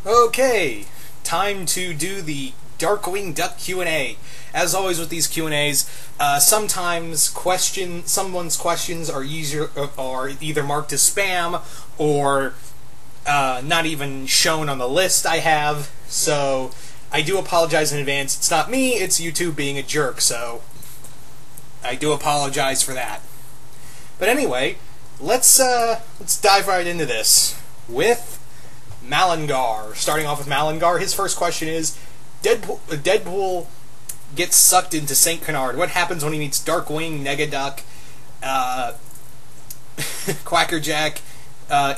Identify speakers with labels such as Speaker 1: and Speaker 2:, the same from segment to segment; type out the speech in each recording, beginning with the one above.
Speaker 1: Okay, time to do the Darkwing Duck Q&A. As always with these Q&As, sometimes someone's questions are either marked as spam or not even shown on the list I have, so I do apologize in advance. It's not me, it's YouTube being a jerk, so I do apologize for that. But anyway, let's dive right into this with Malingar. Starting off with Malingar, his first question is, Deadpool gets sucked into St. Canard. What happens when he meets Darkwing, Negaduck, Quackerjack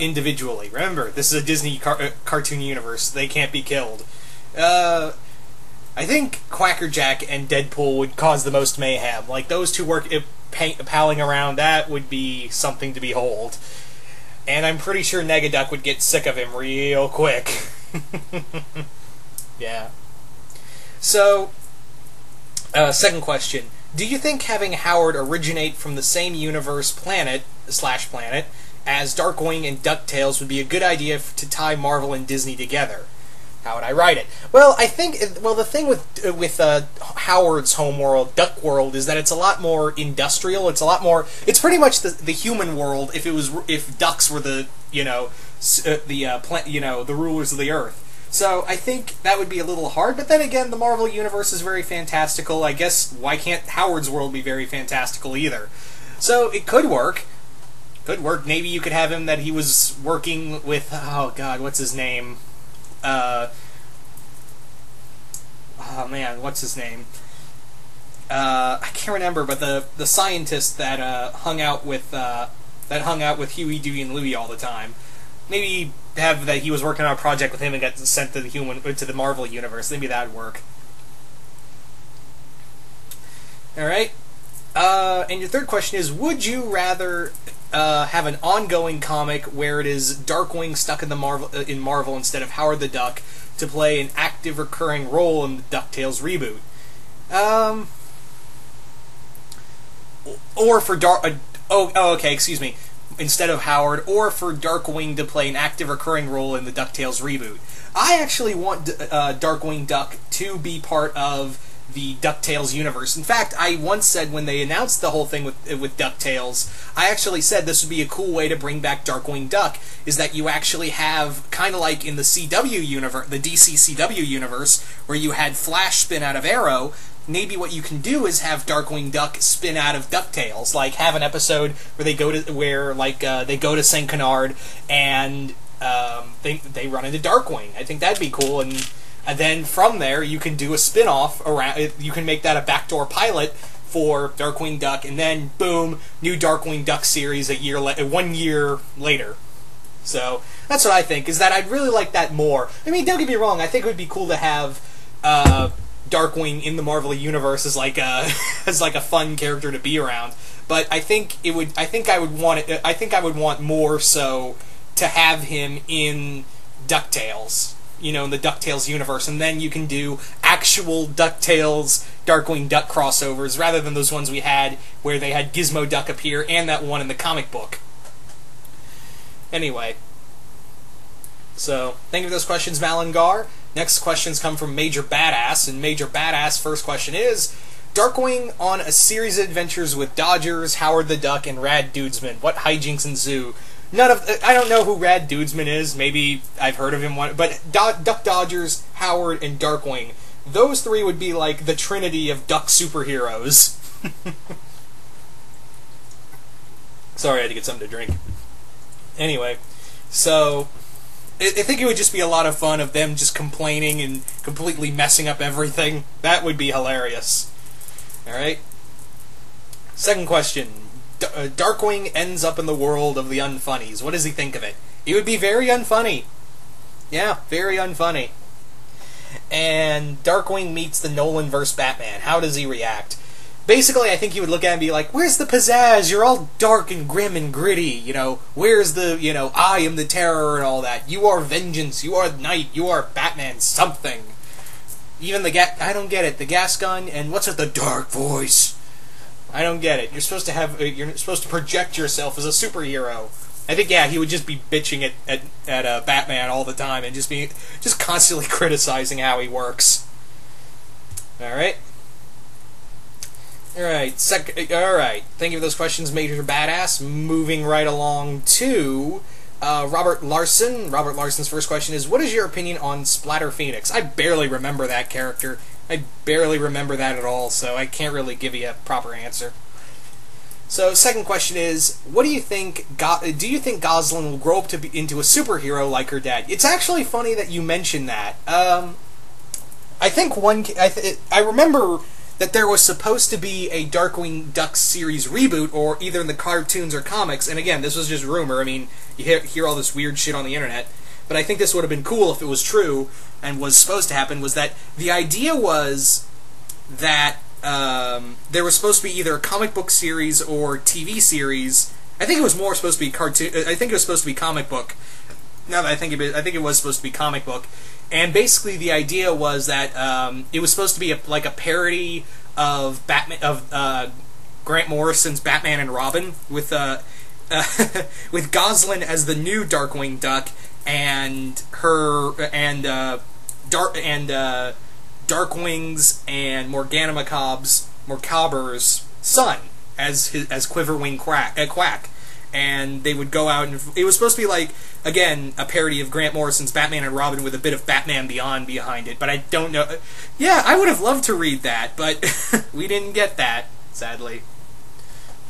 Speaker 1: individually? Remember, this is a Disney cartoon universe. They can't be killed. I think Quackerjack and Deadpool would cause the most mayhem. Like, those two palling around, that would be something to behold. And I'm pretty sure Negaduck would get sick of him real quick. Yeah. So, second question. Do you think having Howard originate from the same universe planet as Darkwing and DuckTales would be a good idea to tie Marvel and Disney together? How would I write it? Well, I think, the thing with Howard's homeworld, Duck World, is that it's a lot more industrial. It's a lot more. It's pretty much the human world if ducks were the rulers of the earth. So I think that would be a little hard. But then again, the Marvel universe is very fantastical. I guess why can't Howard's world be very fantastical either? So it could work. Could work. Maybe you could have him that he was working with. Oh God, what's his name? Oh man, what's his name? I can't remember, but the scientist that hung out with Huey, Dewey, and Louie all the time. Maybe have that he was working on a project with him and got sent to the Marvel universe. Maybe that'd work. All right. And your third question is: would you rather have an ongoing comic where it is Darkwing stuck in Marvel instead of Howard the Duck to play an active recurring role in the DuckTales reboot? Or for excuse me. Instead of Howard, or for Darkwing to play an active recurring role in the DuckTales reboot. I actually want Darkwing Duck to be part of the DuckTales universe. In fact, I once said when they announced the whole thing with DuckTales, I actually said this would be a cool way to bring back Darkwing Duck, is that you actually have, kind of like in the CW universe, the DC CW universe, where you had Flash spin out of Arrow. Maybe what you can do is have Darkwing Duck spin out of DuckTales, like have an episode where they go to St. Canard and they run into Darkwing. I think that'd be cool, and then from there you can do a spin-off around. You can make that a backdoor pilot for Darkwing Duck, and then boom, new Darkwing Duck series 1 year later. So that's what I think. Is that I'd really like that more. I mean, don't get me wrong. I think it would be cool to have Darkwing in the Marvel universe as like a fun character to be around, but I think I would want more so to have him in DuckTales, in the DuckTales universe, and then you can do actual DuckTales Darkwing Duck crossovers rather than those ones we had where they had Gizmo Duck appear and that one in the comic book. Anyway, so thank you for those questions, Malingar. Next questions come from Major Badass, and Major Badass' first question is, Darkwing on a series of adventures with Dodgers, Howard the Duck, and Rad Dudesman. What hijinks ensue? I don't know who Rad Dudesman is. Maybe I've heard of him, but Duck Dodgers, Howard, and Darkwing. Those three would be like the trinity of duck superheroes. Sorry, I had to get something to drink. Anyway, so I think it would just be a lot of fun of them just complaining and completely messing up everything. That would be hilarious. Alright. Second question. Darkwing ends up in the world of the unfunnies. What does he think of it? It would be very unfunny. Yeah, very unfunny. And Darkwing meets the Nolan vs. Batman. How does he react? Basically, I think he would look at him and be like, where's the pizzazz? You're all dark and grim and gritty, Where's the, I am the terror and all that. You are vengeance. You are night. You are Batman something. Even I don't get it. The gas gun and what's with the dark voice? I don't get it. You're supposed to project yourself as a superhero. I think, yeah, he would just be bitching at Batman all the time and just constantly criticizing how he works. Alright. Alright, thank you for those questions, Major Badass. Moving right along to Robert Larson. Robert Larson's first question is, what is your opinion on Splatter Phoenix? I barely remember that character. I barely remember that at all, so I can't really give you a proper answer. So, second question is, what do you think? Do you think Gosalyn will grow up into a superhero like her dad? It's actually funny that you mentioned that. I think I remember that there was supposed to be a Darkwing Duck series reboot, or either in the cartoons or comics. And again, this was just rumor. I mean, you hear all this weird shit on the internet. But I think this would have been cool if it was true and was supposed to happen. Was that the idea was that there was supposed to be either a comic book series or TV series. I think it was more supposed to be cartoon. I think it was supposed to be comic book. Now that I think of it, I think it was supposed to be comic book. And basically, the idea was that it was supposed to be like a parody of Grant Morrison's Batman and Robin, with with Gosalyn as the new Darkwing Duck, and Darkwing's and Morgana Macabre's son as Quiverwing Quack. And they would go out, and it was supposed to be like, again, a parody of Grant Morrison's Batman and Robin with a bit of Batman Beyond behind it, but I don't know. Yeah, I would have loved to read that, but we didn't get that, sadly.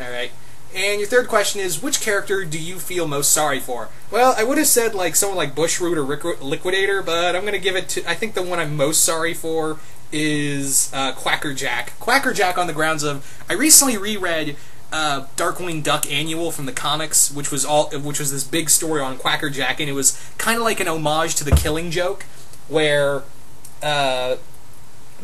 Speaker 1: Alright. And your third question is, which character do you feel most sorry for? Well, I would have said like someone like Bushroot or Liquidator, but I'm going to give it to, I think the one I'm most sorry for is Quacker Jack. Quacker Jack on the grounds of, I recently reread Darkwing Duck Annual from the comics, which was this big story on Quacker Jack, and it was kind of like an homage to The Killing Joke, where the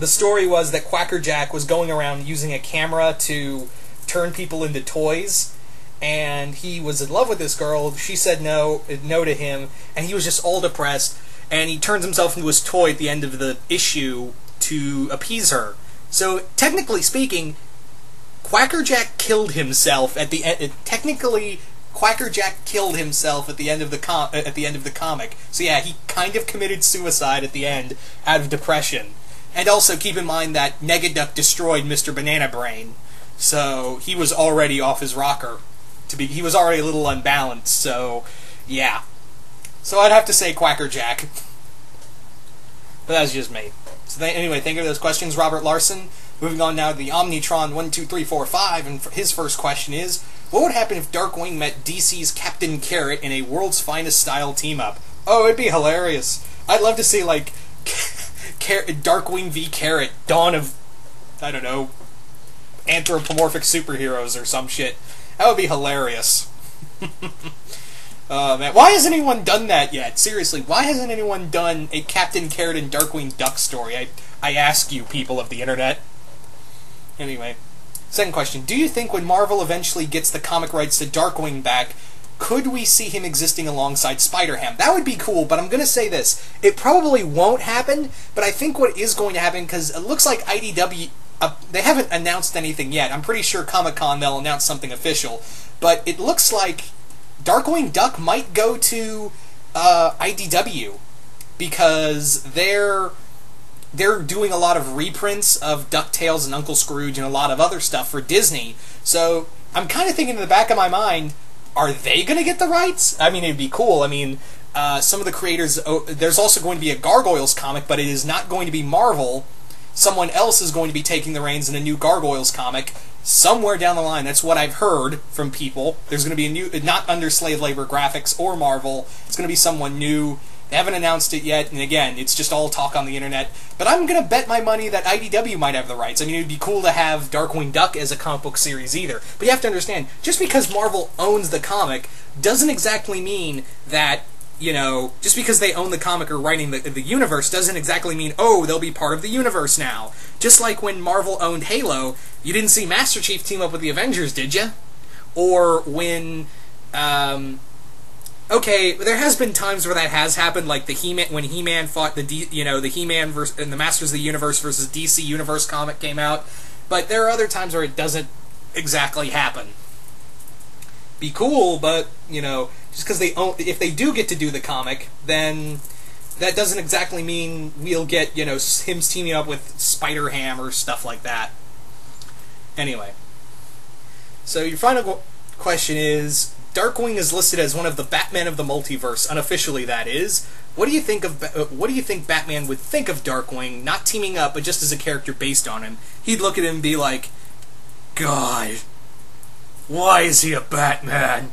Speaker 1: story was that Quacker Jack was going around using a camera to turn people into toys, and he was in love with this girl. She said no to him, and he was just all depressed, and he turns himself into his toy at the end of the issue to appease her. So technically speaking, Quacker Jack killed himself at the end. Technically, Quacker Jack killed himself at the end of the comic. So yeah, he kind of committed suicide at the end out of depression. And also keep in mind that Negaduck destroyed Mr. Banana Brain, so he was already off his rocker. He was already a little unbalanced. So yeah. So I'd have to say Quacker Jack. But that's just me. So anyway, thank you for those questions, Robert Larson. Moving on now to the Omnitron12345, and his first question is, what would happen if Darkwing met DC's Captain Carrot in a World's Finest style team-up? Oh, it'd be hilarious. I'd love to see, like, Darkwing v. Carrot, dawn of, I don't know, anthropomorphic superheroes or some shit. That would be hilarious. Man, why hasn't anyone done that yet? Seriously, why hasn't anyone done a Captain Carrot and Darkwing Duck story? I ask you, people of the internet. Anyway, second question. Do you think when Marvel eventually gets the comic rights to Darkwing back, could we see him existing alongside Spider-Ham? That would be cool, but I'm going to say this. It probably won't happen, but I think what is going to happen, because it looks like IDW, they haven't announced anything yet. I'm pretty sure Comic-Con they'll announce something official, but it looks like Darkwing Duck might go to IDW, because they're doing a lot of reprints of DuckTales and Uncle Scrooge and a lot of other stuff for Disney. So I'm kind of thinking in the back of my mind, are they going to get the rights? I mean, it'd be cool. I mean, some of the creators, there's also going to be a Gargoyles comic, but it is not going to be Marvel. Someone else is going to be taking the reins in a new Gargoyles comic somewhere down the line. That's what I've heard from people. There's going to be a new, not under Slave Labor Graphics or Marvel. It's going to be someone new. They haven't announced it yet, and again, it's just all talk on the internet. But I'm going to bet my money that IDW might have the rights. I mean, it would be cool to have Darkwing Duck as a comic book series either. But you have to understand, just because Marvel owns the comic doesn't exactly mean that, you know, just because they own the comic or writing the universe doesn't exactly mean, oh, they'll be part of the universe now. Just like when Marvel owned Halo, you didn't see Master Chief team up with the Avengers, did you? Or when, okay, there has been times where that has happened, like the when He-Man fought the He-Man and the Masters of the Universe versus DC Universe comic came out, but there are other times where it doesn't exactly happen. be cool, but, you know, just because if they do get to do the comic, then that doesn't exactly mean we'll get, you know, him teaming up with Spider-Ham or stuff like that. Anyway. So your final question is, Darkwing is listed as one of the Batman of the multiverse, unofficially that is. What do you think Batman would think of Darkwing, not teaming up, but just as a character based on him? He'd look at him and be like, God, why is he a Batman?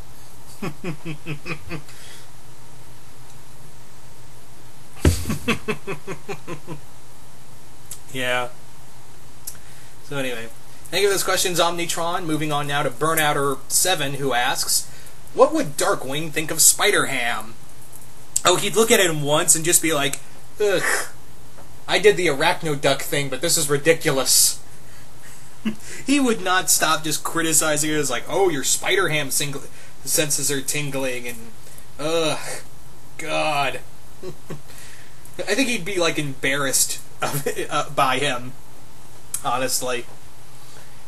Speaker 1: Yeah. So anyway, thank you for those questions, Omnitron. Moving on now to Burnouter7, who asks, what would Darkwing think of Spider-Ham? Oh, he'd look at him once and just be like, ugh, I did the Arachno Duck thing, but this is ridiculous. He would not stop just criticizing it as like, oh, your Spider-Ham senses are tingling, and ugh, God. I think he'd be like embarrassed by him, honestly.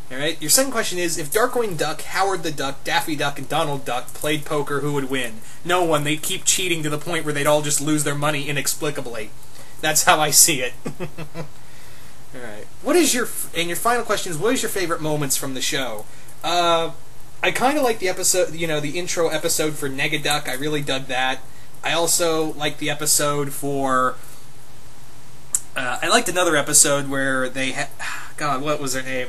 Speaker 1: Alright, your second question is, if Darkwing Duck, Howard the Duck, Daffy Duck, and Donald Duck played poker, who would win? No one. They'd keep cheating to the point where they'd all just lose their money inexplicably. That's how I see it. Alright. And your final question is, what is your favorite moments from the show? I kind of like the episode, you know, the intro episode for Negaduck. I really dug that. I also liked the episode for... I liked another episode where they had... God, what was her name?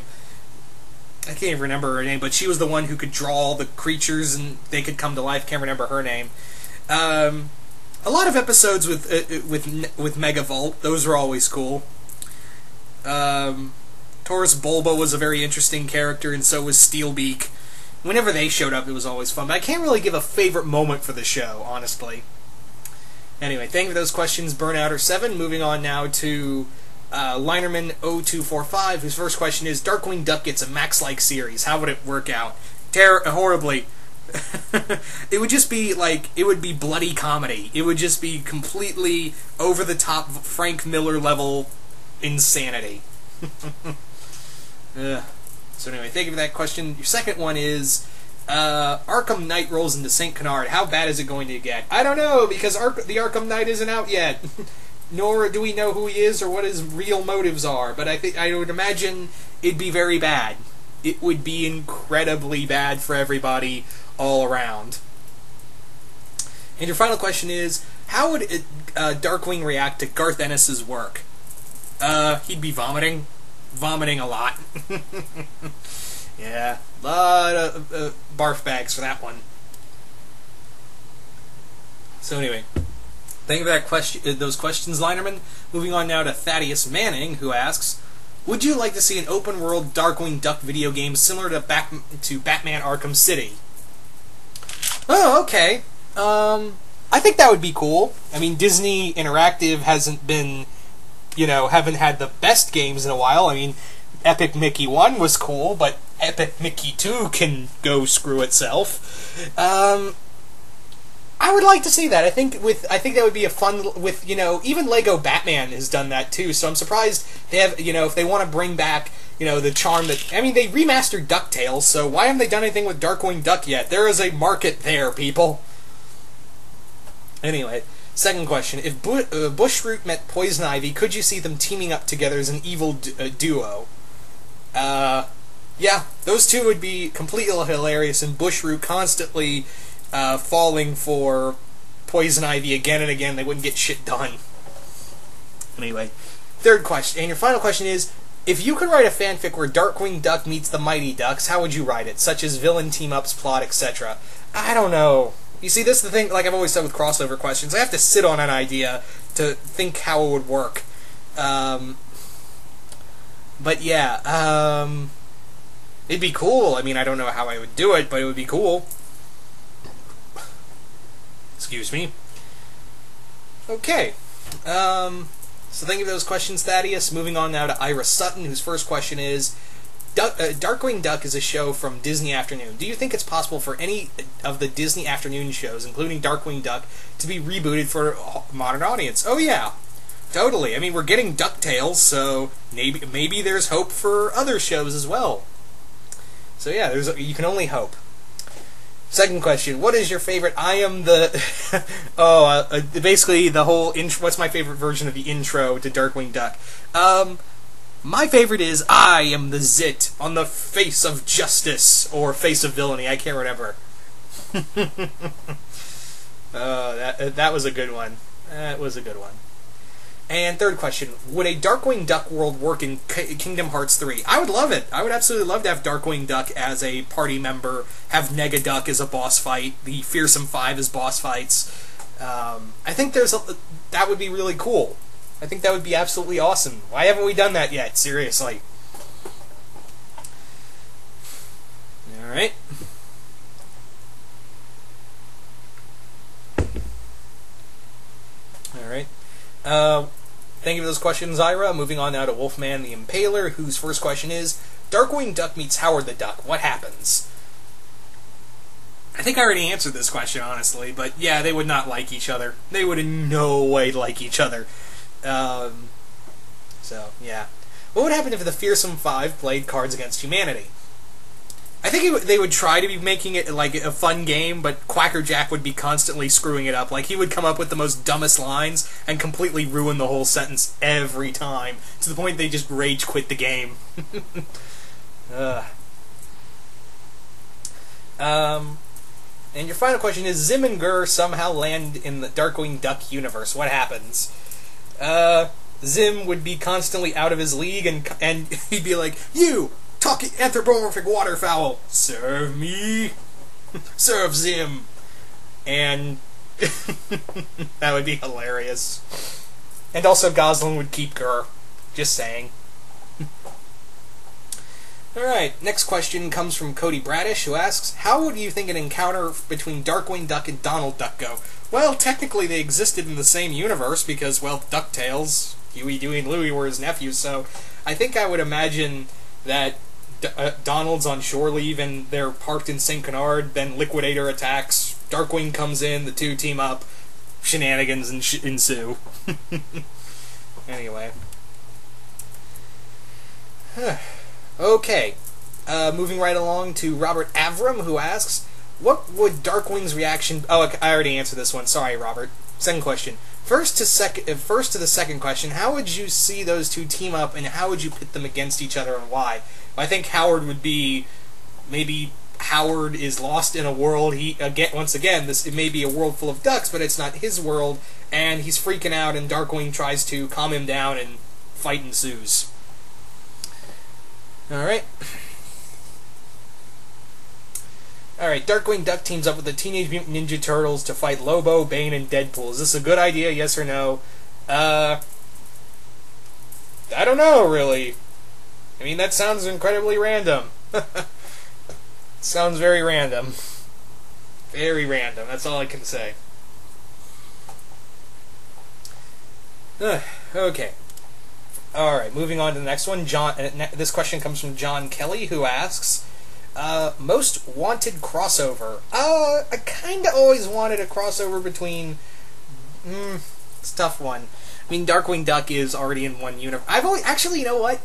Speaker 1: I can't even remember her name, but she was the one who could draw the creatures and they could come to life. Can't remember her name. A lot of episodes with Megavolt. Those were always cool. Taurus Bulba was a very interesting character, and so was Steelbeak. Whenever they showed up, it was always fun. But I can't really give a favorite moment for the show, honestly. Anyway, thank you for those questions, Burnouter7. Moving on now to Linerman0245, whose first question is, Darkwing Duck gets a Max-like series. How would it work out? Horribly. It would just be, like, it would be bloody comedy. It would just be completely over-the-top Frank Miller-level insanity. So anyway, thank you for that question. Your second one is, Arkham Knight rolls into St. Canard. How bad is it going to get? I don't know, because the Arkham Knight isn't out yet. Nor do we know who he is or what his real motives are. But I would imagine it'd be very bad. It would be incredibly bad for everybody all around. And your final question is, how would Darkwing react to Garth Ennis's work? He'd be vomiting. Vomiting a lot. Yeah, a lot of barf bags for that one. So anyway, thank you for that those questions, Linerman. Moving on now to Thaddeus Manning, who asks, would you like to see an open-world Darkwing Duck video game similar to Batman Arkham City? Oh, okay. I think that would be cool. I mean, Disney Interactive hasn't been, haven't had the best games in a while. I mean, Epic Mickey 1 was cool, but Epic Mickey 2 can go screw itself. I would like to see that. I think that would be a fun with, even Lego Batman has done that too. So I'm surprised they have, if they want to bring back, the charm that, I mean, they remastered DuckTales, so why haven't they done anything with Darkwing Duck yet? There is a market there, people. Anyway, second question. If Bushroot met Poison Ivy, could you see them teaming up together as an evil duo? Yeah, those two would be completely hilarious, and Bushroot constantly falling for Poison Ivy again and again. They wouldn't get shit done. Anyway, third question, and your final question is, if you could write a fanfic where Darkwing Duck meets the Mighty Ducks, how would you write it? Such as villain team-ups, plot, etc. I don't know. You see, this is the thing, like I've always said with crossover questions, I have to sit on an idea to think how it would work. But yeah, it'd be cool. I mean, I don't know how I would do it, but it would be cool. Excuse me. Okay. So thank you for those questions, Thaddeus. Moving on now to Ira Sutton, whose first question is, Darkwing Duck is a show from Disney Afternoon. Do you think it's possible for any of the Disney Afternoon shows, including Darkwing Duck, to be rebooted for a modern audience? Oh yeah, totally. I mean, we're getting DuckTales, so maybe there's hope for other shows as well. So yeah, you can only hope. Second question: what is your favorite? I am the basically the whole intro. What's my favorite version of the intro to Darkwing Duck? My favorite is I am the Zit on the face of justice or face of villainy. I can't remember. That was a good one. That was a good one. And third question: would a Darkwing Duck world work in Kingdom Hearts 3? I would love it. I would absolutely love to have Darkwing Duck as a party member, have Negaduck as a boss fight, the Fearsome Five as boss fights. I think that would be really cool. I think that would be absolutely awesome. Why haven't we done that yet? Seriously. Alright. Alright. Thank you for those questions, Ira. Moving on now to Wolfman the Impaler, whose first question is, Darkwing Duck meets Howard the Duck. What happens? I think I already answered this question, honestly, but yeah, they would not like each other. They would in no way like each other. So, yeah. What would happen if the Fearsome Five played Cards Against Humanity? I think they would try to be making it like a fun game, but Quacker Jack would be constantly screwing it up. Like, he would come up with the most dumbest lines and completely ruin the whole sentence every time, to the point they just rage quit the game. And your final question is, Zim and Gur somehow land in the Darkwing Duck universe. What happens? Zim would be constantly out of his league, and he'd be like, "You! Talking anthropomorphic waterfowl! Serve me! Serve Zim!" And that would be hilarious. And also Goslin would keep Gur. Just saying. Alright, next question comes from Cody Bradish, who asks, how would you think an encounter between Darkwing Duck and Donald Duck go? Well, technically they existed in the same universe, because, well, DuckTales, Huey, Dewey, and Louie were his nephews, so I think I would imagine that Donald's on shore leave and they're parked in St. Canard, then Liquidator attacks, Darkwing comes in, the two team up, shenanigans ensue. Anyway. Okay, moving right along to Robert Avram, who asks, what would Darkwing's reaction... Oh, I already answered this one. Sorry, Robert. Second question. First to the second question, how would you see those two team up, and how would you pit them against each other, and why? I think Howard would be... Maybe Howard is lost in a world. Once again, it may be a world full of ducks, but it's not his world, and he's freaking out, and Darkwing tries to calm him down, and fight ensues. Alright. Alright, Darkwing Duck teams up with the Teenage Mutant Ninja Turtles to fight Lobo, Bane, and Deadpool. Is this a good idea, yes or no? I don't know, really. I mean, that sounds incredibly random. Sounds very random. Very random, that's all I can say. Okay. Alright, moving on to the next one. This question comes from John Kelly, who asks, most wanted crossover. I kinda always wanted a crossover between... it's a tough one. I mean, Darkwing Duck is already in one universe. Actually, you know what?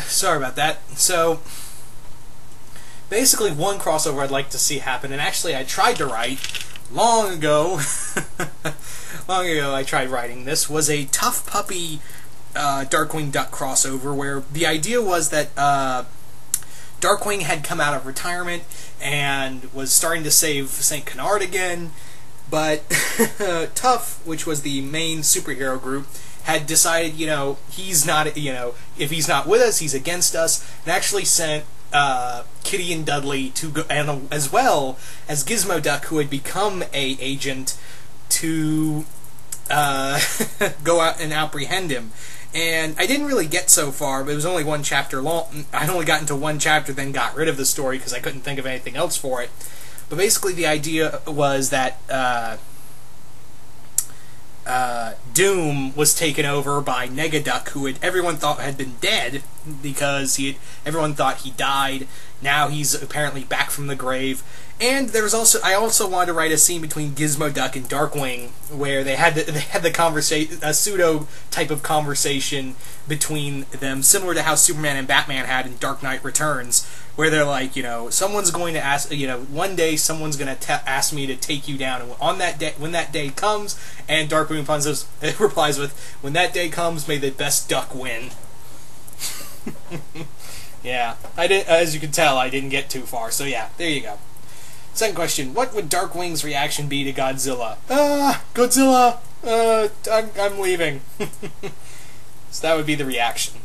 Speaker 1: Sorry about that. So, basically one crossover I'd like to see happen, and actually I tried to write... Long ago, I tried writing this, was a Tough Puppy Darkwing Duck crossover, where the idea was that Darkwing had come out of retirement and was starting to save St. Canard again, but Tough, which was the main superhero group, had decided, he's not, if he's not with us, he's against us, and actually sent Kitty and Dudley to go, and as well as Gizmo Duck, who had become a agent, to go out and apprehend him. And I didn't really get so far, but it was only one chapter long. I only got into one chapter, then got rid of the story because I couldn't think of anything else for it. But basically the idea was that Doom was taken over by Negaduck, who everyone thought had been dead because everyone thought he died. Now he's apparently back from the grave, And there was also I also wanted to write a scene between Gizmo Duck and Darkwing where they had the conversation, a pseudo type of conversation between them, similar to how Superman and Batman had in Dark Knight Returns, where they're like, someone's going to ask, one day someone's going to ask me to take you down, and on that day, when that day comes, and Darkwing replies with, "When that day comes, may the best duck win." Yeah, I did. As you can tell, I didn't get too far. So yeah, there you go. Second question: what would Darkwing's reaction be to Godzilla? Godzilla! I'm leaving. So that would be the reaction.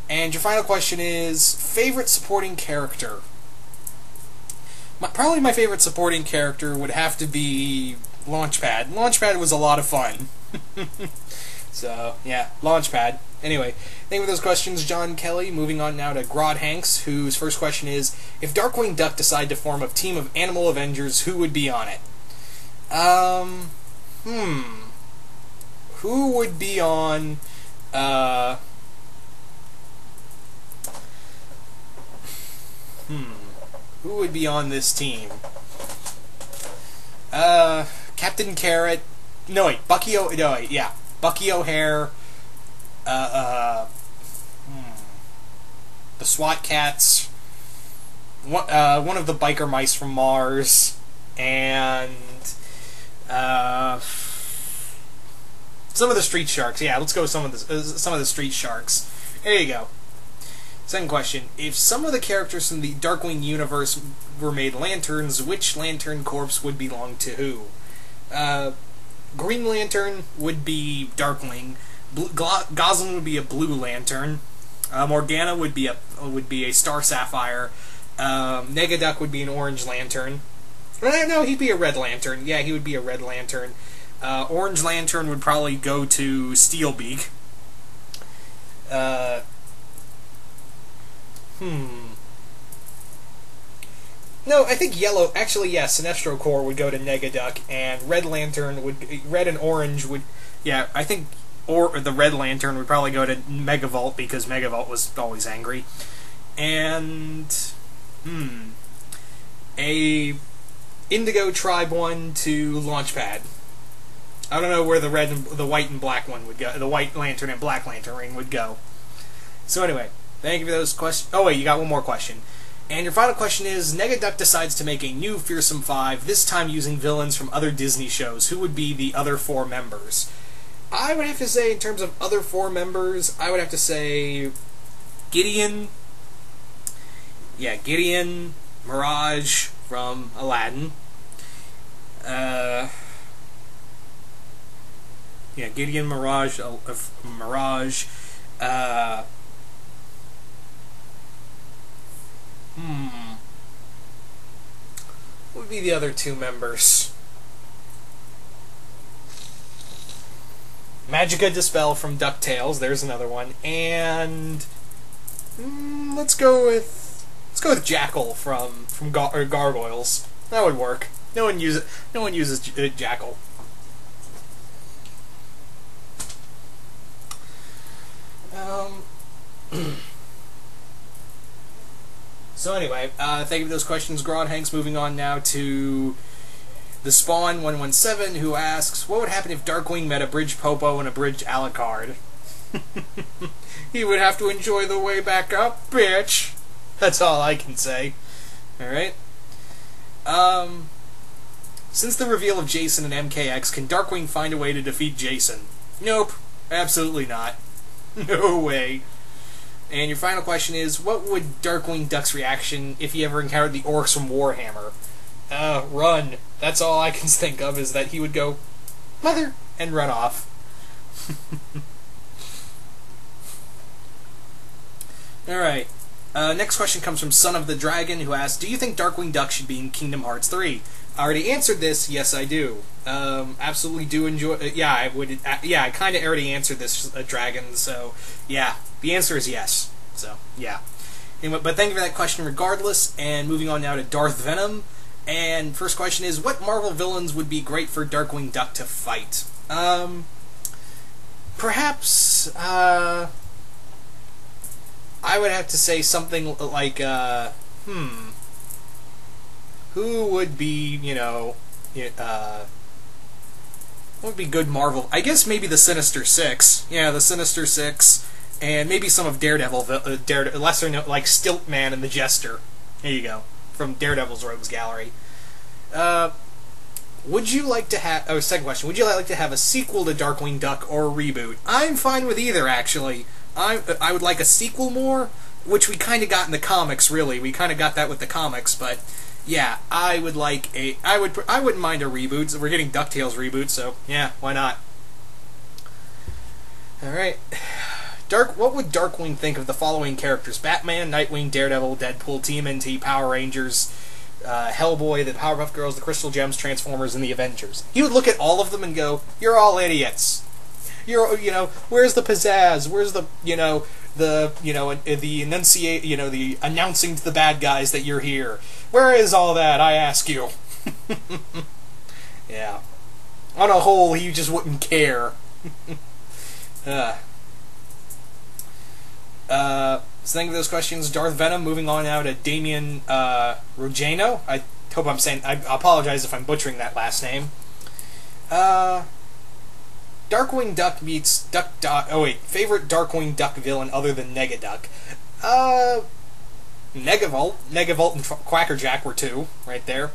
Speaker 1: And your final question is favorite supporting character. Probably my favorite supporting character would have to be Launchpad. Launchpad was a lot of fun. So, yeah, Launchpad. Anyway, thank you for those questions, John Kelly. Moving on now to Grod Hanks, whose first question is, if Darkwing Duck decided to form a team of animal Avengers, who would be on it? Who would be on, Who would be on this team? Captain Carrot. No, wait, Bucky O'Hare, the SWAT Cats, one of the biker mice from Mars, and some of the Street Sharks. Yeah, let's go with some of the Street Sharks. There you go. Second question: if some of the characters from the Darkwing universe were made lanterns, which Lantern Corps would belong to who? Green Lantern would be Darkwing. Goslin would be a Blue Lantern. Morgana would be a Star Sapphire. Negaduck would be an Orange Lantern. No, he'd be a Red Lantern. Yeah, he would be a Red Lantern. Orange Lantern would probably go to Steelbeak. No, I think yellow. Actually, yeah, Sinestro Corps would go to Negaduck, and Red and Orange would. Yeah, I think the Red Lantern would probably go to Megavolt because Megavolt was always angry, and a Indigo Tribe one to Launchpad. I don't know where the white and black one would go. The White Lantern and Black Lantern ring would go. So anyway, thank you for those questions. Oh wait, you got one more question. And your final question is, Negaduck decides to make a new Fearsome Five, this time using villains from other Disney shows. Who would be the other four members? I would have to say, in terms of other four members, I would have to say Gideon. Yeah, Gideon, Mirage from Aladdin. Yeah, Gideon, Mirage, What would be the other two members? Magica Dispel from DuckTales, there's another one, and let's go with Jackal from Gargoyles. That would work. No one uses Jackal. So anyway, thank you for those questions, Grod Hanks. Moving on now to the Spawn 117, who asks, what would happen if Darkwing met a Bridge Popo and a Bridge Alucard? He would have to enjoy the way back up, bitch. That's all I can say. Alright. Since the reveal of Jason and MKX, can Darkwing find a way to defeat Jason? Nope. Absolutely not. No way. And your final question is, what would Darkwing Duck's reaction if he ever encountered the orcs from Warhammer? Run. That's all I can think of, is that he would go, Mother, and run off. Alright. Next question comes from Son of the Dragon, who asks, do you think Darkwing Duck should be in Kingdom Hearts 3? I already answered this. Yes, I do. Absolutely do enjoy... yeah, I would... yeah, I kind of already answered this, Dragon, so... yeah, the answer is yes. So, yeah. Anyway, but thank you for that question regardless, and moving on now to Darth Venom. And first question is, what Marvel villains would be great for Darkwing Duck to fight? Perhaps, I would have to say something like, who would be, what would be good Marvel? I guess maybe the Sinister Six. Yeah, the Sinister Six, and maybe some of Daredevil, lesser known, like Stiltman and the Jester. Here you go, from Daredevil's Rogues Gallery. Would you like to have... Oh, second question. Would you like to have a sequel to Darkwing Duck or a reboot? I'm fine with either, actually. I would like a sequel more, which we kind of got in the comics, really. We kind of got that with the comics, but yeah, I would like a... I wouldn't mind a reboot. We're getting DuckTales reboot, so yeah, why not? Alright. What would Darkwing think of the following characters? Batman, Nightwing, Daredevil, Deadpool, TMNT, Power Rangers, Hellboy, the Powerpuff Girls, the Crystal Gems, Transformers, and the Avengers. He would look at all of them and go, "You're all idiots. Where's the pizzazz? Where's the enunciate, the announcing to the bad guys that you're here? Where is all that, I ask you?" Yeah. On a whole, he just wouldn't care. So thank you for those questions. Darth Venom, moving on now to Damien Rogeno. I hope I'm saying... I apologize if I'm butchering that last name. Darkwing Duck meets Duck Dodge... Oh wait, favorite Darkwing Duck villain other than Negaduck? Negavolt. Negavolt and Quackerjack were two, right there.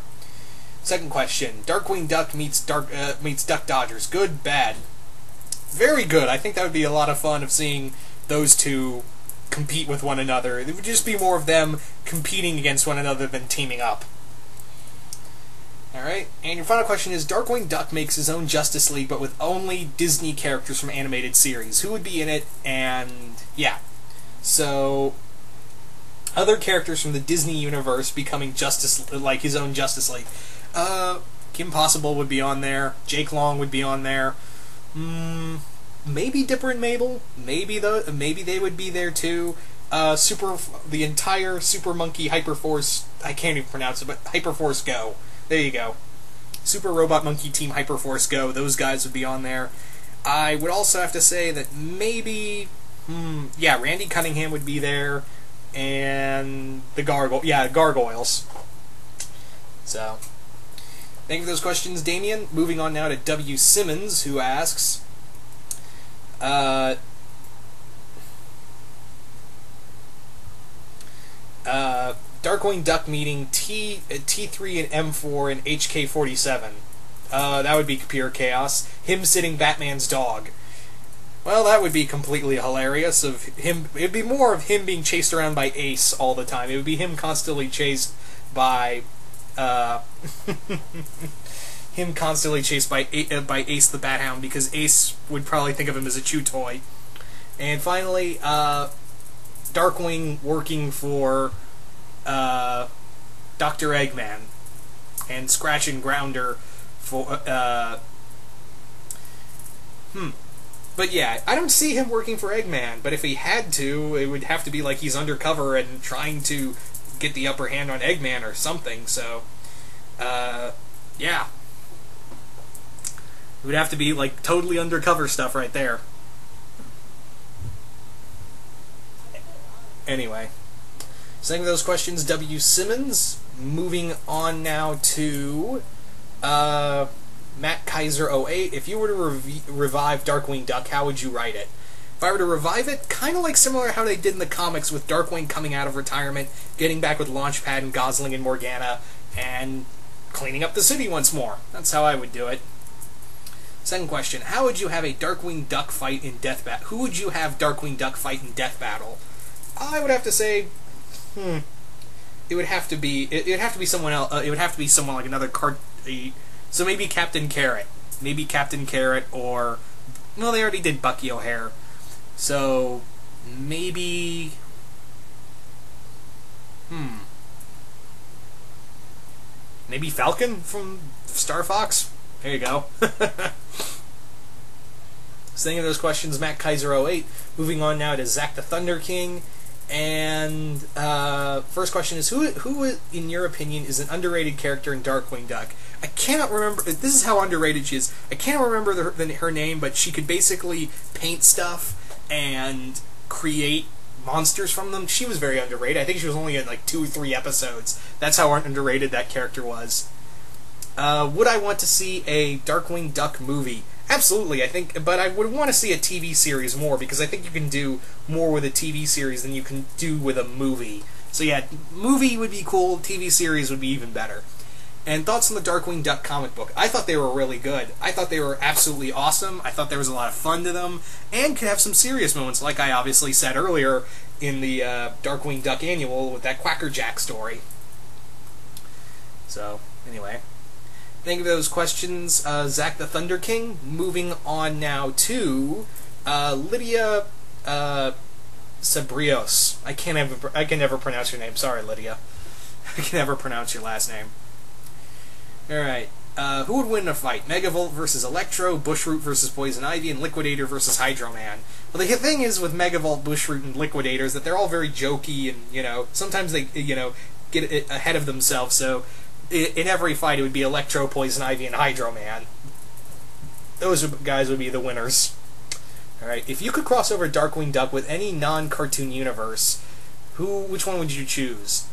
Speaker 1: Second question. Darkwing Duck meets Duck Dodgers. Good, bad? Very good. I think that would be a lot of fun of seeing those two compete with one another. It would just be more of them competing against one another than teaming up. Alright, and your final question is, Darkwing Duck makes his own Justice League, but with only Disney characters from animated series. Who would be in it? And, yeah. So, other characters from the Disney universe becoming his own Justice League. Kim Possible would be on there. Jake Long would be on there. Maybe Dipper and Mabel. Maybe they would be there too. The entire Super Monkey Hyperforce. I can't even pronounce it, but Hyperforce Go. There you go. Super Robot Monkey Team Hyperforce Go. Those guys would be on there. I would also have to say that maybe, Randy Cunningham would be there, and the Gargoyles. So, thank you for those questions, Damien. Moving on now to W. Simmons, who asks, Darkwing Duck meeting T3 and M4 and HK47. That would be pure chaos. Him sitting Batman's dog. Well, that would be completely hilarious. It'd be more of him being chased around by Ace all the time. It would be him constantly chased by Ace the Bat-Hound, because Ace would probably think of him as a chew toy. And finally, Darkwing working for Dr. Eggman, and Scratch and Grounder for But yeah, I don't see him working for Eggman, but if he had to, it would have to be like he's undercover and trying to get the upper hand on Eggman or something, so yeah. It would have to be like totally undercover stuff right there. Anyway. Saying those questions, W. Simmons. Moving on now to Matt Kaiser 08. If you were to revive Darkwing Duck, how would you write it? If I were to revive it, kind of like similar to how they did in the comics, with Darkwing coming out of retirement, getting back with Launchpad and Gosling and Morgana, and cleaning up the city once more. That's how I would do it. Second question, how would you have a Darkwing Duck fight in Death Battle? Who would you have Darkwing Duck fight in Death Battle? I would have to say, it would have to be someone else. It would have to be someone like another so maybe Captain Carrot. Maybe Captain Carrot, or, well, they already did Bucky O'Hare. So maybe maybe Falcon from Star Fox. There you go. So thinking of those questions, Matt Kaiser 08. Moving on now to Zach the Thunder King. And first question is, who in your opinion is an underrated character in Darkwing Duck? I cannot remember. This is how underrated she is. I can't remember her name, but she could basically paint stuff and create monsters from them. She was very underrated. I think she was only in like 2 or 3 episodes. That's how underrated that character was. Would I want to see a Darkwing Duck movie? Absolutely, I think, but I would want to see a TV series more, because I think you can do more with a TV series than you can do with a movie. So yeah, movie would be cool, TV series would be even better. And thoughts on the Darkwing Duck comic book? I thought they were really good. I thought they were absolutely awesome. I thought there was a lot of fun to them, and could have some serious moments, like I obviously said earlier in the Darkwing Duck Annual with that Quacker Jack story. So, anyway. Thank you for those questions, Zach the Thunder King. Moving on now to Lydia Sabrios. I can never pronounce your name. Sorry, Lydia. I can never pronounce your last name. Alright. Who would win in a fight? Megavolt versus Electro, Bushroot versus Poison Ivy, and Liquidator versus Hydro Man. Well, the thing is with Megavolt, Bushroot, and Liquidator is that they're all very jokey, and, you know, sometimes they, you know, get ahead of themselves, so in every fight it would be Electro, Poison Ivy, and Hydro Man. Those guys would be the winners. Alright, if you could cross over Darkwing Duck with any non-cartoon universe, which one would you choose?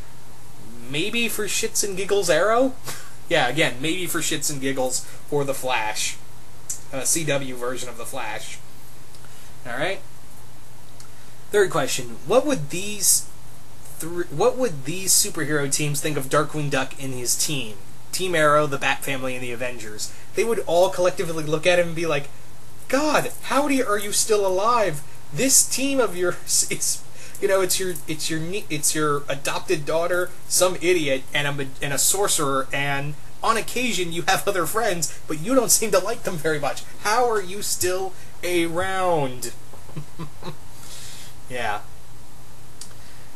Speaker 1: Maybe for shits and giggles Arrow? Yeah, again, maybe for shits and giggles, or The Flash. CW version of The Flash. Alright. Third question. What would these superhero teams think of Darkwing Duck and his team? Team Arrow, the Bat Family, and the Avengers. They would all collectively look at him and be like, God, how are you still alive? This team of yours is, you know, it's your adopted daughter, some idiot, and a sorcerer, and on occasion you have other friends, but you don't seem to like them very much. How are you still around? Yeah.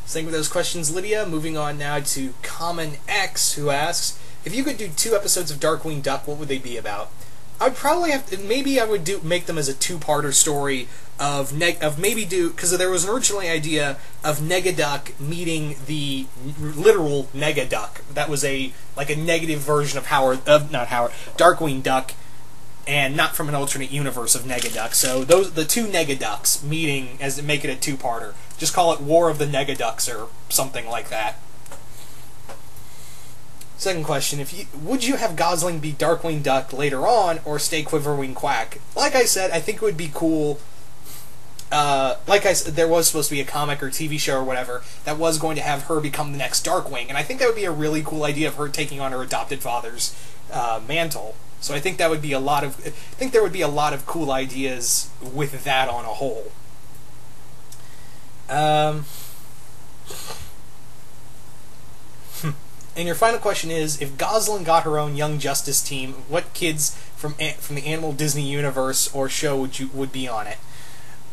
Speaker 1: Thank you for those questions, Lydia. Moving on now to Common X, who asks, if you could do 2 episodes of Darkwing Duck, what would they be about? I'd probably have to, maybe I would make them as a 2-parter story of because there was an originally idea of Negaduck meeting the literal Negaduck. That was like a negative version of Darkwing Duck, and not from an alternate universe of Negaduck. So the 2 Negaducks meeting as to make it a 2-parter. Just call it War of the Negaducks or something like that. Second question, would you have Gosling be Darkwing Duck later on, or stay Quiverwing Quack? Like I said, I think it would be cool. Like I said, there was supposed to be a comic or TV show or whatever that was going to have her become the next Darkwing, and I think that would be a really cool idea of her taking on her adopted father's mantle. So I think there would be a lot of cool ideas with that on a whole. And your final question is, if Gosling got her own Young Justice team, what kids from the Animal Disney universe or show would be on it?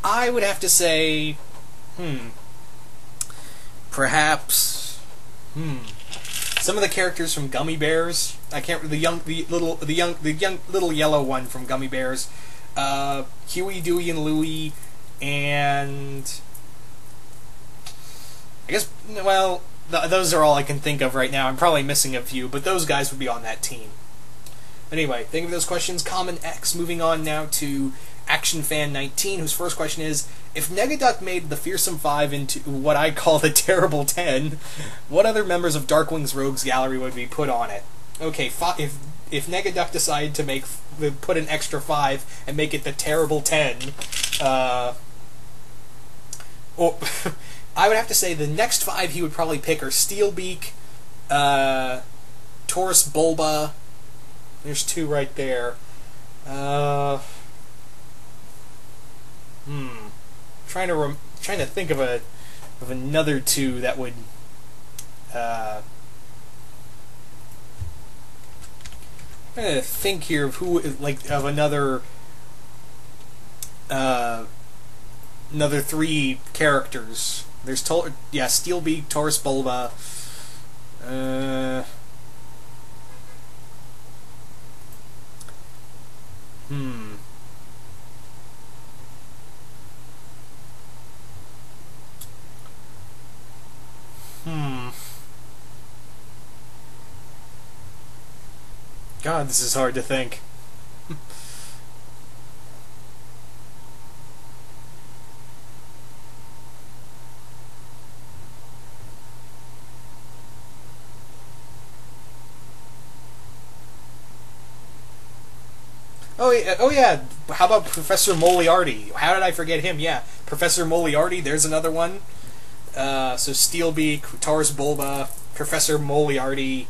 Speaker 1: I would have to say, perhaps, some of the characters from Gummy Bears. I can't. The little yellow one from Gummy Bears, Huey, Dewey, and Louie, and I guess, well, those are all I can think of right now. I'm probably missing a few, but those guys would be on that team. Anyway, thank you for those questions. Common X. Moving on now to Action Fan 19, whose first question is, if Negaduck made the Fearsome 5 into what I call the Terrible 10, what other members of Darkwing's Rogues Gallery would be put on it? Okay, if Negaduck decided to put an extra 5 and make it the Terrible 10, I would have to say the next 5 he would probably pick are Steelbeak, Taurus Bulba. There's 2 right there. Trying to think of another 2 that would. I'm trying to think here of another 3 characters. There's Steelbeak, Taurus Bulba. God, this is hard to think. Oh yeah. How about Professor Moriarty? How did I forget him? Yeah, Professor Moriarty. There's another one. So Steelbeak, Taurus Bulba, Professor Moriarty,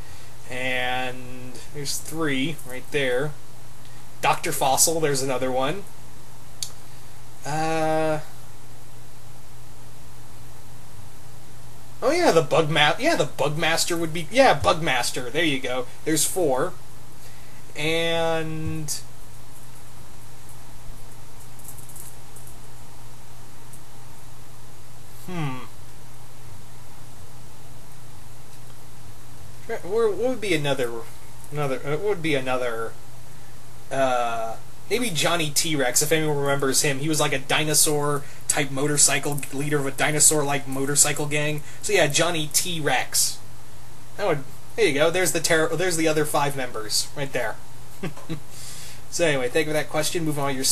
Speaker 1: and there's 3 right there. Dr. Fossil. There's another one. Oh yeah, the Bugmaster would be... Yeah, Bugmaster. There you go. There's 4. And... What would be another... What would be another... Maybe Johnny T-Rex, if anyone remembers him. He was like a dinosaur-type motorcycle leader of a dinosaur-like motorcycle gang. So yeah, Johnny T-Rex. There you go. There's the other 5 members right there. So anyway, thank you for that question. Moving on to your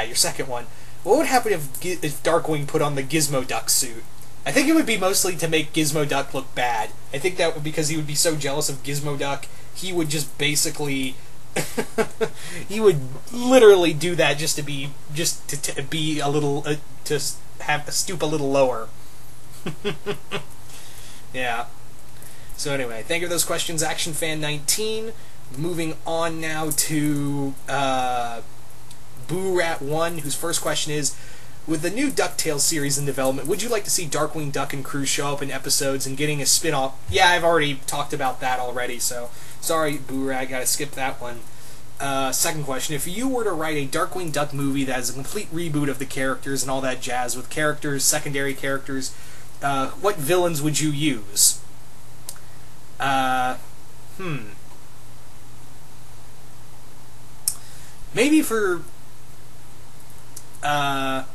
Speaker 1: your second one. What would happen if Darkwing put on the Gizmo Duck suit? I think it would be mostly to make Gizmo Duck look bad. I think that would because he would be so jealous of Gizmo Duck, he would just basically he would literally do that just to be a little to stoop a little lower. Yeah. So anyway, thank you for those questions, Action Fan 19. Moving on now to Boo Rat 1, whose first question is: with the new DuckTales series in development, would you like to see Darkwing Duck and crew show up in episodes and getting a spin-off? Yeah, I've already talked about that already, so sorry, Boo Rat, gotta skip that one. Second question: if you were to write a Darkwing Duck movie that is a complete reboot of the characters and all that jazz, with characters, secondary characters, what villains would you use? Maybe for... I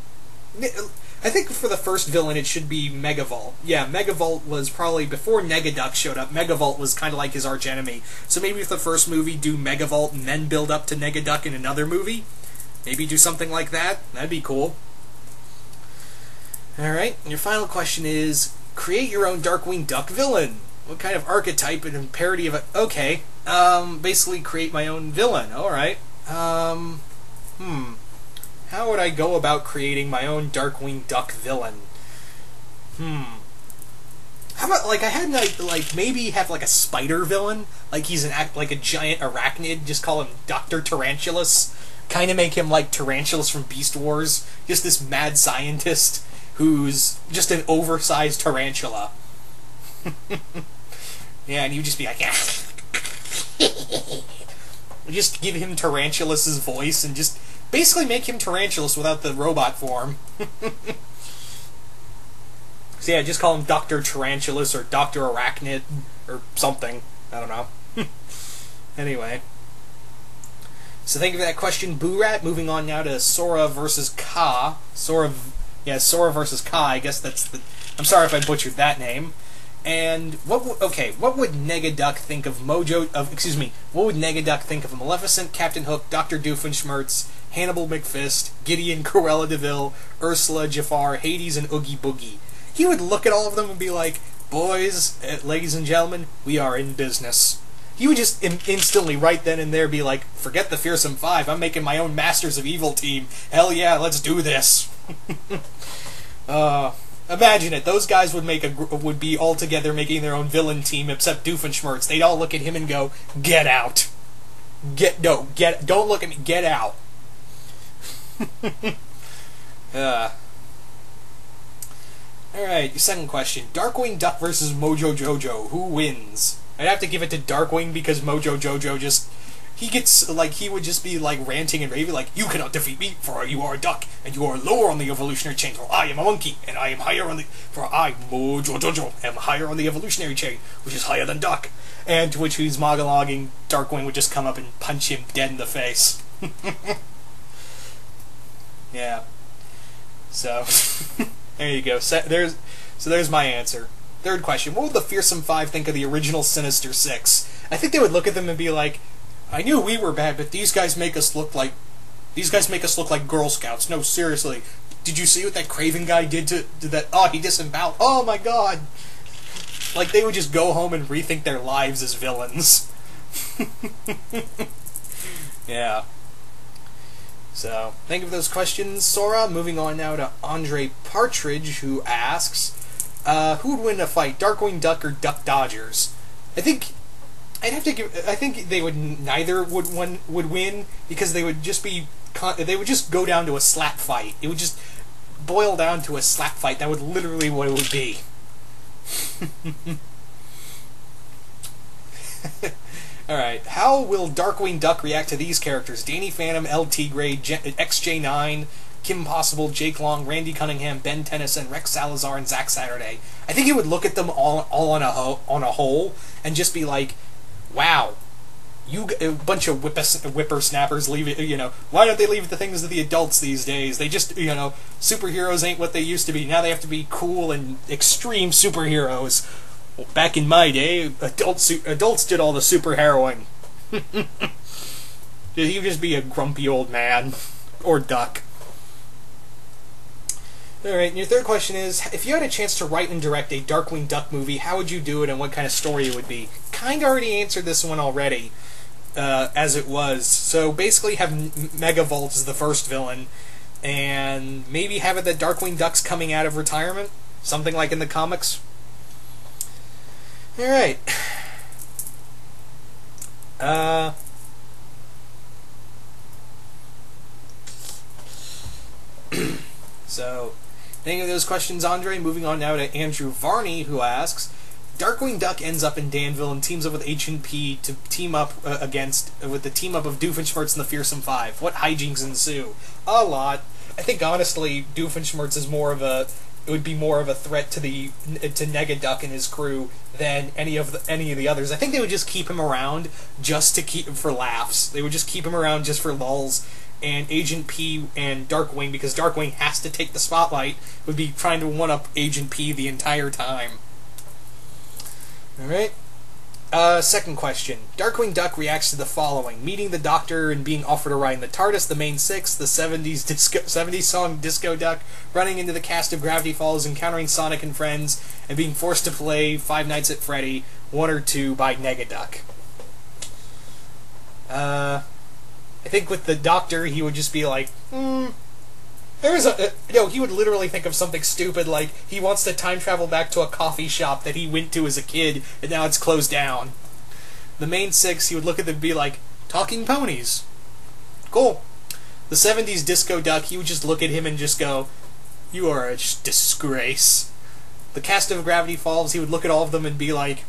Speaker 1: think for the first villain it should be Megavolt. Yeah, Megavolt was probably, before Negaduck showed up, Megavolt was kind of like his archenemy. So maybe if the first movie, do Megavolt and then build up to Negaduck in another movie? Maybe do something like that? That'd be cool. Alright, and your final question is, create your own Darkwing Duck villain. What kind of archetype and parody of it? Okay, basically create my own villain. Alright. How would I go about creating my own Darkwing Duck villain? How about, like, I had, like, maybe have, like, a spider villain? Like, he's like a giant arachnid, just call him Dr. Tarantulas. Kind of make him like Tarantulas from Beast Wars. Just this mad scientist who's just an oversized tarantula. Yeah, and you would just be like, yeah. Just give him Tarantulas' voice and just basically make him Tarantulas without the robot form. So yeah, just call him Dr. Tarantulas or Dr. Arachnid or something. I don't know. Anyway. So thank you for that question, Boo Rat. Moving on now to Sora versus Ka. Sora versus Ka. I guess that's the... I'm sorry if I butchered that name. And what would Negaduck think of what would Negaduck think of Maleficent, Captain Hook, Dr. Doofenshmirtz, Hannibal McFist, Gideon, Cruella de Vil, Ursula, Jafar, Hades, and Oogie Boogie? He would look at all of them and be like, boys, ladies and gentlemen, we are in business. He would just instantly, right then and there, be like, forget the Fearsome Five, I'm making my own Masters of Evil team. Hell yeah, let's do this. Imagine it. Those guys would be all together making their own villain team, except Doofenshmirtz. They'd all look at him and go, "Get out! Don't look at me. Get out!" All right. Your second question: Darkwing Duck versus Mojo Jojo. Who wins? I'd have to give it to Darkwing because Mojo Jojo just... He would just be, like, ranting and raving, like, you cannot defeat me, for you are a duck, and you are lower on the evolutionary chain, for I am a monkey, and I am higher on the... For I, Mojo Jojo, am higher on the evolutionary chain, which is higher than duck. And to which he's monologuing, Darkwing would just come up and punch him dead in the face. Yeah. So, there you go. There's my answer. Third question: what would the Fearsome Five think of the original Sinister Six? I think they would look at them and be like, I knew we were bad, but these guys make us look like Girl Scouts. No, seriously. Did you see what that Craven guy did to that? Oh, he disemboweled. Oh my god. Like, they would just go home and rethink their lives as villains. Yeah. Thank you for those questions, Sora. Moving on now to Andre Partridge, who asks, who would win a fight, Darkwing Duck or Duck Dodgers? I think I'd have to give. I think they would neither would win because they would just be. They would just go down to a slap fight. It would just boil down to a slap fight. That would literally what it would be. Alright, how will Darkwing Duck react to these characters? Danny Phantom, El Tigre, XJ9, Kim Possible, Jake Long, Randy Cunningham, Ben Tennyson, Rex Salazar, and Zack Saturday. I think he would look at them all on a whole and just be like, wow, you a bunch of whippersnappers leave it, why don't they leave the things to the adults these days? They just, superheroes ain't what they used to be. Now they have to be cool and extreme superheroes. Back in my day, adults did all the superheroing. He would just be a grumpy old man. Or duck. Alright, and your third question is, if you had a chance to write and direct a Darkwing Duck movie, how would you do it and what kind of story it would be? Kinda already answered this one already, as it was. So basically have Megavolt as the first villain, and maybe have it that Darkwing Duck's coming out of retirement? Something like in the comics? Alright. So, thank you for those questions, Andre. Moving on now to Andrew Varney, who asks, Darkwing Duck ends up in Danville and teams up with Agent P to team up with the team up of Doofenshmirtz and the Fearsome Five. What hijinks ensue? A lot. I think honestly, Doofenshmirtz is would be more of a threat to Negaduck and his crew than any of the others. I think they would just keep him around just to keep him for laughs. They would just keep him around just for lulz. And Agent P and Darkwing, because Darkwing has to take the spotlight, would be trying to one-up Agent P the entire time. Alright. Second question. Darkwing Duck reacts to the following: meeting the Doctor and being offered a ride in the TARDIS, the main six, the 70s song Disco Duck, running into the cast of Gravity Falls, encountering Sonic and friends, and being forced to play Five Nights at Freddy 1 or 2 by Negaduck. I think with the Doctor, he would just be like, he would literally think of something stupid like he wants to time travel back to a coffee shop that he went to as a kid and now it's closed down. The main six, he would look at them and be like, talking ponies. Cool. The 70s Disco Duck, he would just look at him and just go, you are a disgrace. The cast of Gravity Falls, he would look at all of them and be like,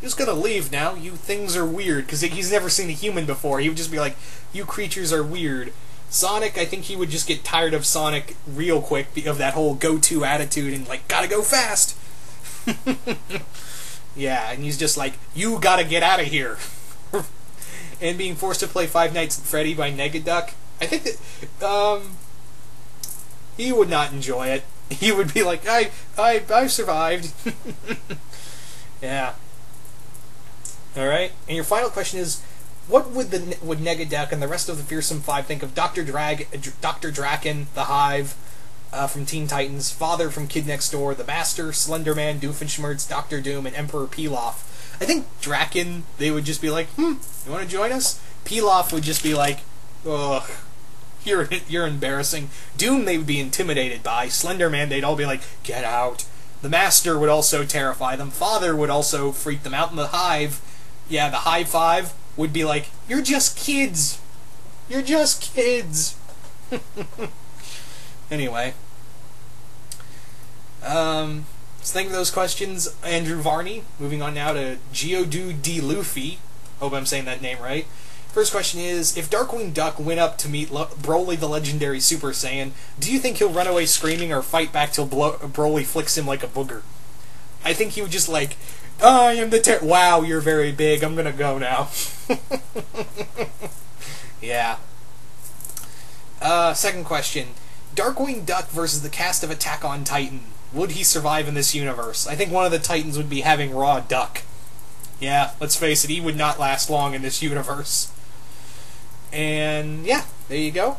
Speaker 1: just gonna leave now. You things are weird, because he's never seen a human before. He would just be like, you creatures are weird. Sonic, I think he would just get tired of Sonic real quick, of that whole go-to attitude and like, gotta go fast. Yeah, and he's just like, you gotta get out of here. And being forced to play Five Nights at Freddy by Negaduck, I think that he would not enjoy it. He would be like, I survived. Yeah. Alright, and your final question is, what would Negaduck and the rest of the Fearsome Five think of Dr. Draken, the Hive from Teen Titans, Father from Kid Next Door, the Master, Slenderman, Doofenshmirtz, Dr. Doom, and Emperor Pilaf? I think Draken, they would just be like, you want to join us? Pilaf would just be like, ugh, you're embarrassing. Doom they would be intimidated by. Slenderman, they'd all be like, get out. The Master would also terrify them. Father would also freak them out. And the Hive, yeah, the Hive Five would be like, you're just kids. You're just kids. Anyway. So thank you for those questions, Andrew Varney. Moving on now to Geodude D. Luffy. Hope I'm saying that name right. First question is, if Darkwing Duck went up to meet Broly the legendary Super Saiyan, do you think he'll run away screaming or fight back till Broly flicks him like a booger? I think he would just like, I am the wow, you're very big, I'm gonna go now. Yeah. Second question. Darkwing Duck versus the cast of Attack on Titan. Would he survive in this universe? I think one of the Titans would be having raw duck. Yeah, let's face it, he would not last long in this universe. And yeah, there you go.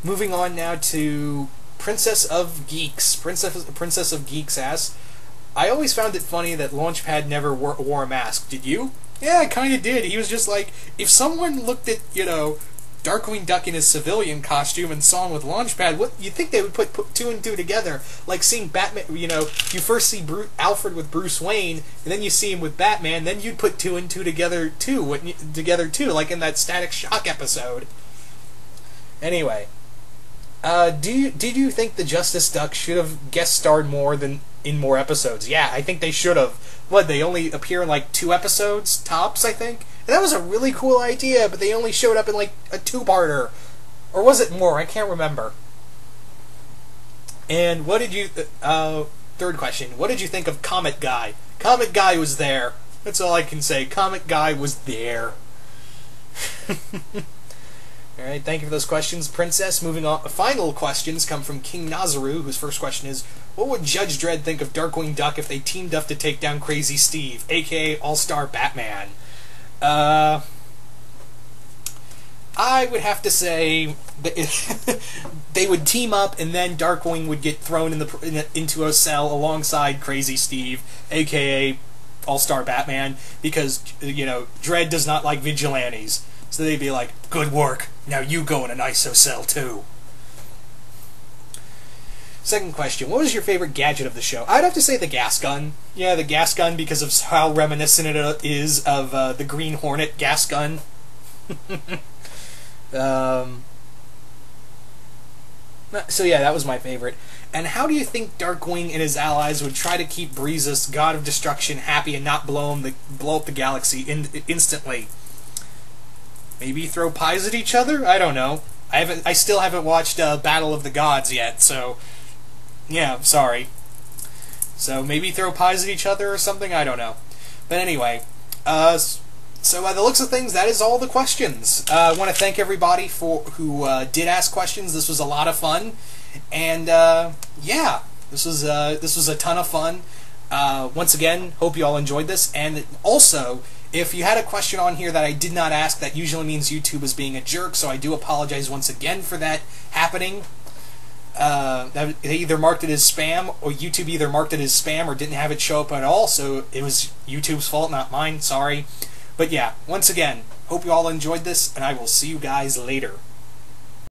Speaker 1: Moving on now to Princess of Geeks. Princess of Geeks asks, I always found it funny that Launchpad never wore a mask. Did you? Yeah, I kind of did. He was just like, if someone looked at, Darkwing Duck in his civilian costume and saw him with Launchpad, what you think they would put two and two together? Like seeing Batman, you first see Alfred with Bruce Wayne, and then you see him with Batman, then you'd put two and two together too, like in that Static Shock episode. Anyway, did you think the Justice Duck should have guest starred more than in more episodes? Yeah, I think they should have. What, they only appear in like 2 episodes tops, I think? And that was a really cool idea, but they only showed up in like a 2-parter. Or was it more? I can't remember. And what did you... third question. What did you think of Comet Guy? Comet Guy was there. That's all I can say. Comet Guy was there. Alright, thank you for those questions, Princess. Moving on. Final questions come from King Nazaru, whose first question is, what would Judge Dredd think of Darkwing Duck if they teamed up to take down Crazy Steve, a.k.a. All-Star Batman? I would have to say that they would team up, and then Darkwing would get thrown into a cell alongside Crazy Steve, a.k.a. All-Star Batman, because, Dredd does not like vigilantes. So they'd be like, good work, now you go in an ISO cell too. Second question, what was your favorite gadget of the show? I'd have to say the gas gun. Yeah, the gas gun, because of how reminiscent it is of the Green Hornet gas gun. So yeah, that was my favorite. And how do you think Darkwing and his allies would try to keep Breezus, God of Destruction, happy and not blow up the galaxy instantly? Maybe throw pies at each other? I don't know. I still haven't watched Battle of the Gods yet, so yeah, sorry. So maybe throw pies at each other or something? I don't know. But anyway, so by the looks of things, that is all the questions. I want to thank everybody who did ask questions. This was a lot of fun, and yeah, this was a ton of fun. Once again, hope you all enjoyed this, and also, if you had a question on here that I did not ask, that usually means YouTube is being a jerk, so I do apologize once again for that happening. They either marked it as spam, or YouTube either marked it as spam or didn't have it show up at all, so it was YouTube's fault, not mine, sorry. But yeah, once again, hope you all enjoyed this, and I will see you guys later.